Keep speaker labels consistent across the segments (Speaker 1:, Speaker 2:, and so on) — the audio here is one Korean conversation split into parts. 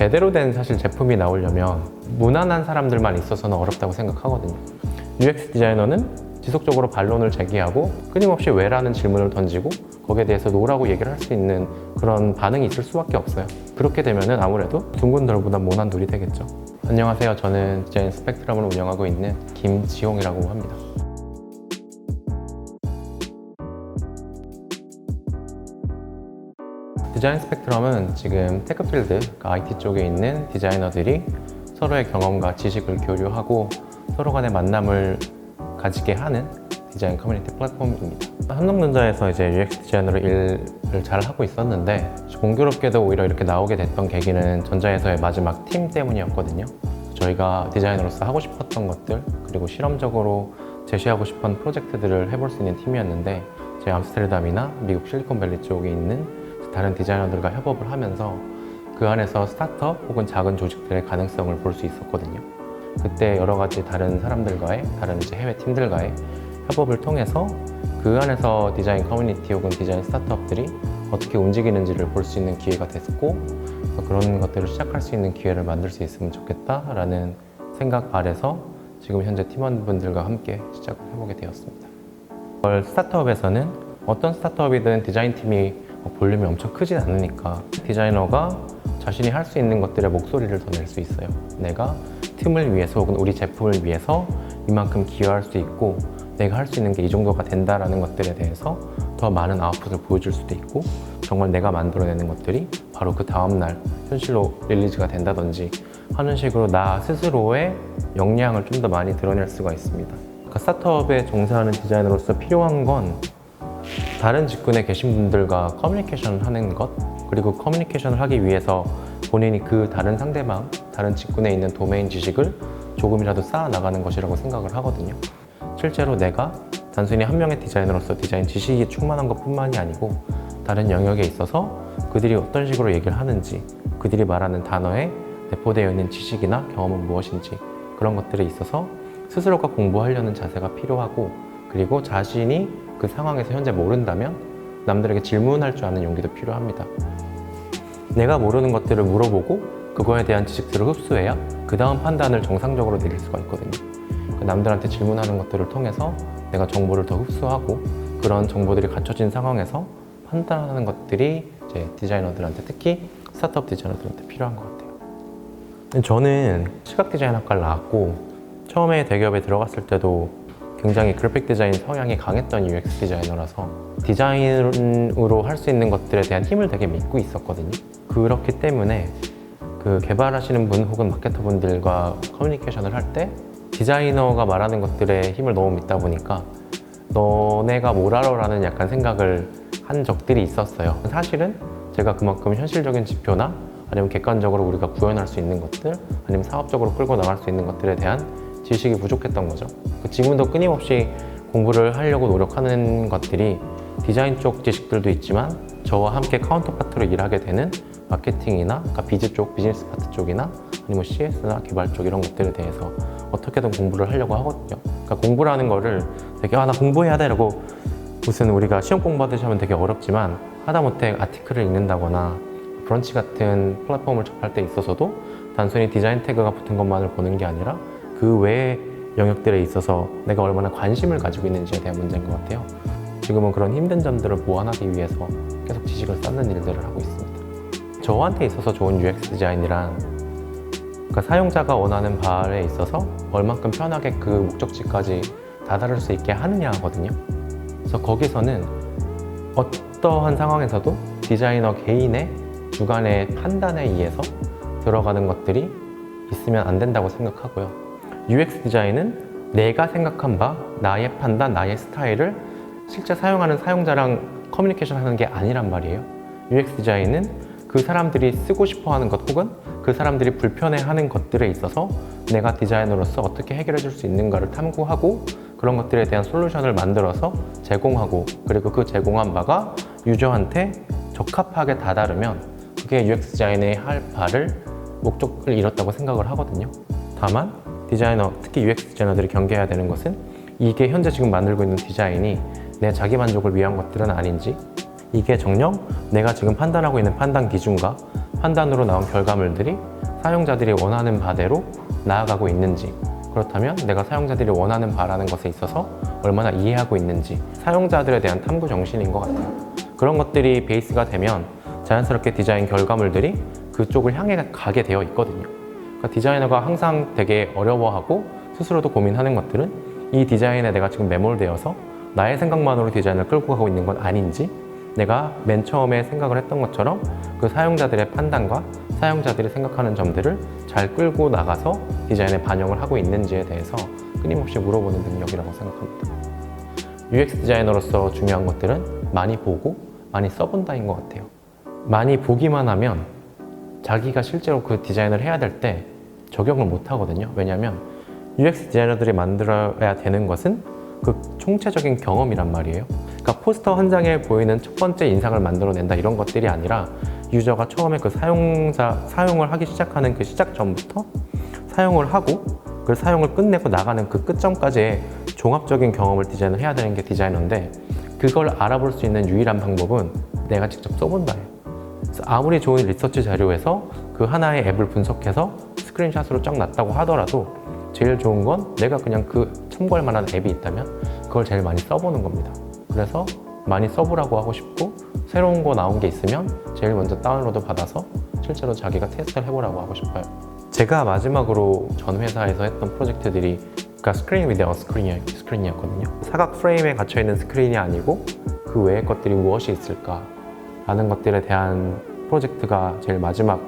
Speaker 1: 제대로 된 사실 제품이 나오려면 무난한 사람들만 있어서는 어렵다고 생각하거든요. UX 디자이너는 지속적으로 반론을 제기하고 끊임없이 왜라는 질문을 던지고 거기에 대해서 노라고 얘기를 할 수 있는 그런 반응이 있을 수밖에 없어요. 그렇게 되면은 아무래도 둥근 돌보다 모난 돌이 되겠죠. 안녕하세요. 저는 디자인 스펙트럼을 운영하고 있는 김지용이라고 합니다. 디자인 스펙트럼은 지금 테크필드, 그러니까 IT 쪽에 있는 디자이너들이 서로의 경험과 지식을 교류하고 서로 간의 만남을 가지게 하는 디자인 커뮤니티 플랫폼입니다. 삼성전자에서 이제 UX 디자이너로 일을 잘 하고 있었는데 공교롭게도 오히려 이렇게 나오게 됐던 계기는 전자에서의 마지막 팀 때문이었거든요. 저희가 디자이너로서 하고 싶었던 것들 그리고 실험적으로 제시하고 싶은 프로젝트들을 해볼 수 있는 팀이었는데 제 암스테르담이나 미국 실리콘밸리 쪽에 있는 다른 디자이너들과 협업을 하면서 그 안에서 스타트업 혹은 작은 조직들의 가능성을 볼 수 있었거든요. 그때 여러 가지 다른 사람들과의, 다른 이제 해외 팀들과의 협업을 통해서 그 안에서 디자인 커뮤니티 혹은 디자인 스타트업들이 어떻게 움직이는지를 볼 수 있는 기회가 됐고 그런 것들을 시작할 수 있는 기회를 만들 수 있으면 좋겠다라는 생각 아래서 지금 현재 팀원분들과 함께 시작을 해보게 되었습니다. 스타트업에서는 어떤 스타트업이든 디자인팀이 볼륨이 엄청 크진 않으니까 디자이너가 자신이 할 수 있는 것들의 목소리를 더 낼 수 있어요. 내가 팀을 위해서 혹은 우리 제품을 위해서 이만큼 기여할 수 있고 내가 할 수 있는 게 이 정도가 된다라는 것들에 대해서 더 많은 아웃풋을 보여줄 수도 있고 정말 내가 만들어내는 것들이 바로 그 다음날 현실로 릴리즈가 된다든지 하는 식으로 나 스스로의 역량을 좀 더 많이 드러낼 수가 있습니다. 그러니까 스타트업에 종사하는 디자이너로서 필요한 건 다른 직군에 계신 분들과 커뮤니케이션을 하는 것 그리고 커뮤니케이션을 하기 위해서 본인이 그 다른 상대방, 다른 직군에 있는 도메인 지식을 조금이라도 쌓아 나가는 것이라고 생각을 하거든요. 실제로 내가 단순히 한 명의 디자이너로서 디자인 지식이 충만한 것뿐만이 아니고 다른 영역에 있어서 그들이 어떤 식으로 얘기를 하는지 그들이 말하는 단어에 내포되어 있는 지식이나 경험은 무엇인지 그런 것들에 있어서 스스로가 공부하려는 자세가 필요하고 그리고 자신이 그 상황에서 현재 모른다면 남들에게 질문할 줄 아는 용기도 필요합니다. 내가 모르는 것들을 물어보고 그거에 대한 지식들을 흡수해야 그 다음 판단을 정상적으로 내릴 수가 있거든요. 남들한테 질문하는 것들을 통해서 내가 정보를 더 흡수하고 그런 정보들이 갖춰진 상황에서 판단하는 것들이 이제 디자이너들한테 특히 스타트업 디자이너들한테 필요한 것 같아요. 저는 시각 디자인 학과를 나왔고 처음에 대기업에 들어갔을 때도 굉장히 그래픽 디자인 성향이 강했던 UX 디자이너라서 디자인으로 할 수 있는 것들에 대한 힘을 되게 믿고 있었거든요. 그렇기 때문에 그 개발하시는 분 혹은 마케터 분들과 커뮤니케이션을 할 때 디자이너가 말하는 것들에 힘을 너무 믿다 보니까 너네가 뭘 알아? 라는 약간 생각을 한 적들이 있었어요. 사실은 제가 그만큼 현실적인 지표나 아니면 객관적으로 우리가 구현할 수 있는 것들 아니면 사업적으로 끌고 나갈 수 있는 것들에 대한 지식이 부족했던 거죠. 지금도 끊임없이 공부를 하려고 노력하는 것들이 디자인 쪽 지식들도 있지만 저와 함께 카운터파트로 일하게 되는 마케팅이나 그러니까 비즈 쪽, 비즈니스 파트 쪽이나 아니면 CS나 개발 쪽 이런 것들에 대해서 어떻게든 공부를 하려고 하거든요. 그러니까 공부라는 거를 되게 나 공부해야 돼 라고 무슨 우리가 시험 공부하듯이 하면 되게 어렵지만 하다못해 아티클을 읽는다거나 브런치 같은 플랫폼을 접할 때 있어서도 단순히 디자인 태그가 붙은 것만을 보는 게 아니라 그 외의 영역들에 있어서 내가 얼마나 관심을 가지고 있는지에 대한 문제인 것 같아요. 지금은 그런 힘든 점들을 보완하기 위해서 계속 지식을 쌓는 일들을 하고 있습니다. 저한테 있어서 좋은 UX 디자인이란 그러니까 사용자가 원하는 바에 있어서 얼만큼 편하게 그 목적지까지 다다를 수 있게 하느냐거든요. 그래서 거기서는 어떠한 상황에서도 디자이너 개인의 주관의 판단에 의해서 들어가는 것들이 있으면 안 된다고 생각하고요. UX 디자인은 내가 생각한 바, 나의 판단, 나의 스타일을 실제 사용하는 사용자랑 커뮤니케이션 하는 게 아니란 말이에요. UX 디자인은 그 사람들이 쓰고 싶어 하는 것 혹은 그 사람들이 불편해하는 것들에 있어서 내가 디자이너로서 어떻게 해결해 줄 수 있는가를 탐구하고 그런 것들에 대한 솔루션을 만들어서 제공하고 그리고 그 제공한 바가 유저한테 적합하게 다다르면 그게 UX 디자인의 할 바를 목적을 이뤘다고 생각을 하거든요. 다만 디자이너, 특히 UX 디자이너들이 경계해야 되는 것은 이게 현재 지금 만들고 있는 디자인이 내 자기 만족을 위한 것들은 아닌지 이게 정녕 내가 지금 판단하고 있는 판단 기준과 판단으로 나온 결과물들이 사용자들이 원하는 바대로 나아가고 있는지, 그렇다면 내가 사용자들이 원하는 바라는 것에 있어서 얼마나 이해하고 있는지, 사용자들에 대한 탐구 정신인 것 같아요. 그런 것들이 베이스가 되면 자연스럽게 디자인 결과물들이 그쪽을 향해 가게 되어 있거든요. 그러니까 디자이너가 항상 되게 어려워하고 스스로도 고민하는 것들은 이 디자인에 내가 지금 매몰되어서 나의 생각만으로 디자인을 끌고 가고 있는 건 아닌지, 내가 맨 처음에 생각을 했던 것처럼 그 사용자들의 판단과 사용자들이 생각하는 점들을 잘 끌고 나가서 디자인에 반영을 하고 있는지에 대해서 끊임없이 물어보는 능력이라고 생각합니다. UX 디자이너로서 중요한 것들은 많이 보고 많이 써본다인 것 같아요. 많이 보기만 하면 자기가 실제로 그 디자인을 해야 될 때 적용을 못 하거든요. 왜냐하면 UX 디자이너들이 만들어야 되는 것은 그 총체적인 경험이란 말이에요. 그러니까 포스터 한 장에 보이는 첫 번째 인상을 만들어낸다 이런 것들이 아니라 유저가 처음에 그 사용을 하기 시작하는 그 시작 전부터 사용을 하고 그 사용을 끝내고 나가는 그 끝점까지의 종합적인 경험을 디자인을 해야 되는 게 디자이너인데, 그걸 알아볼 수 있는 유일한 방법은 내가 직접 써본다예요. 그래서 아무리 좋은 리서치 자료에서 그 하나의 앱을 분석해서 스크린샷으로 쫙 놨다고 하더라도 제일 좋은 건 내가 그냥 그 참고할 만한 앱이 있다면 그걸 제일 많이 써보는 겁니다. 그래서 많이 써보라고 하고 싶고, 새로운 거 나온 게 있으면 제일 먼저 다운로드 받아서 실제로 자기가 테스트를 해보라고 하고 싶어요. 제가 마지막으로 전 회사에서 했던 프로젝트들이 그러니까 스크린 위드아웃 스크린이었거든요. 사각 프레임에 갇혀있는 스크린이 아니고 그 외의 것들이 무엇이 있을까 라는 것들에 대한 프로젝트가 제일 마지막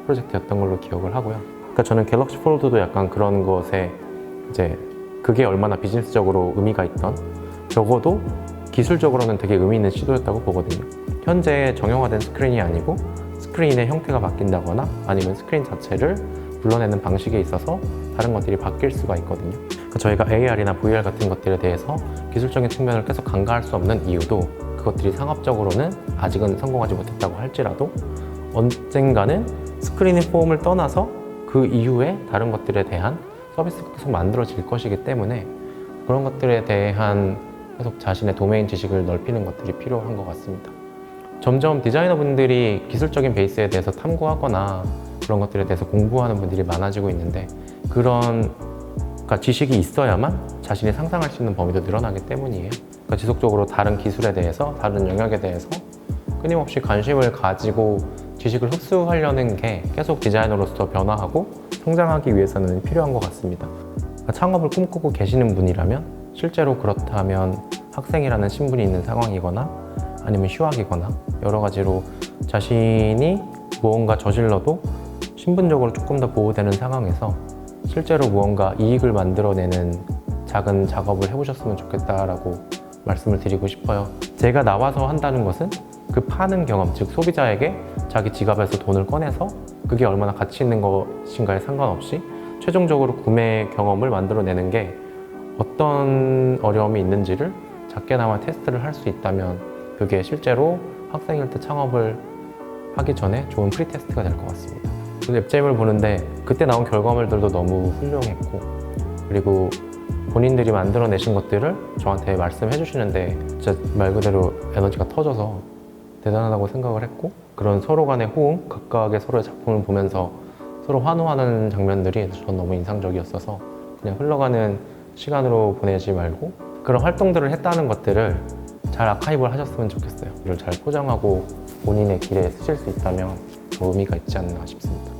Speaker 1: 프로젝트였던 걸로 기억을 하고요. 그러니까 저는 갤럭시 폴드도 약간 그런 것에 이제 그게 얼마나 비즈니스적으로 의미가 있던, 적어도 기술적으로는 되게 의미 있는 시도였다고 보거든요. 현재 정형화된 스크린이 아니고 스크린의 형태가 바뀐다거나 아니면 스크린 자체를 불러내는 방식에 있어서 다른 것들이 바뀔 수가 있거든요. 그러니까 저희가 AR이나 VR 같은 것들에 대해서 기술적인 측면을 계속 간과할 수 없는 이유도, 그것들이 상업적으로는 아직은 성공하지 못했다고 할지라도 언젠가는 스크린의 폼을 떠나서 그 이후에 다른 것들에 대한 서비스가 계속 만들어질 것이기 때문에 그런 것들에 대한 계속 자신의 도메인 지식을 넓히는 것들이 필요한 것 같습니다. 점점 디자이너분들이 기술적인 베이스에 대해서 탐구하거나 그런 것들에 대해서 공부하는 분들이 많아지고 있는데, 그런 그러니까 지식이 있어야만 자신이 상상할 수 있는 범위도 늘어나기 때문이에요. 그러니까 지속적으로 다른 기술에 대해서, 다른 영역에 대해서 끊임없이 관심을 가지고 지식을 흡수하려는 게 계속 디자이너로서 변화하고 성장하기 위해서는 필요한 것 같습니다. 그러니까 창업을 꿈꾸고 계시는 분이라면, 실제로 그렇다면 학생이라는 신분이 있는 상황이거나 아니면 휴학이거나 여러 가지로 자신이 무언가 저질러도 신분적으로 조금 더 보호되는 상황에서 실제로 무언가 이익을 만들어내는 작은 작업을 해보셨으면 좋겠다라고 말씀을 드리고 싶어요. 제가 나와서 한다는 것은 그 파는 경험, 즉 소비자에게 자기 지갑에서 돈을 꺼내서 그게 얼마나 가치 있는 것인가에 상관없이 최종적으로 구매 경험을 만들어내는 게 어떤 어려움이 있는지를 작게나마 테스트를 할 수 있다면 그게 실제로 학생일 때 창업을 하기 전에 좋은 프리테스트가 될 것 같습니다. 웹잼을 보는데 그때 나온 결과물들도 너무 훌륭했고, 그리고 본인들이 만들어내신 것들을 저한테 말씀해 주시는데 진짜 말 그대로 에너지가 터져서 대단하다고 생각을 했고, 그런 서로 간의 호응, 각각의 서로의 작품을 보면서 서로 환호하는 장면들이 전 너무 인상적이었어서 그냥 흘러가는 시간으로 보내지 말고 그런 활동들을 했다는 것들을 잘 아카이브를 하셨으면 좋겠어요. 이걸 잘 포장하고 본인의 길에 쓰실 수 있다면 더 의미가 있지 않나 싶습니다.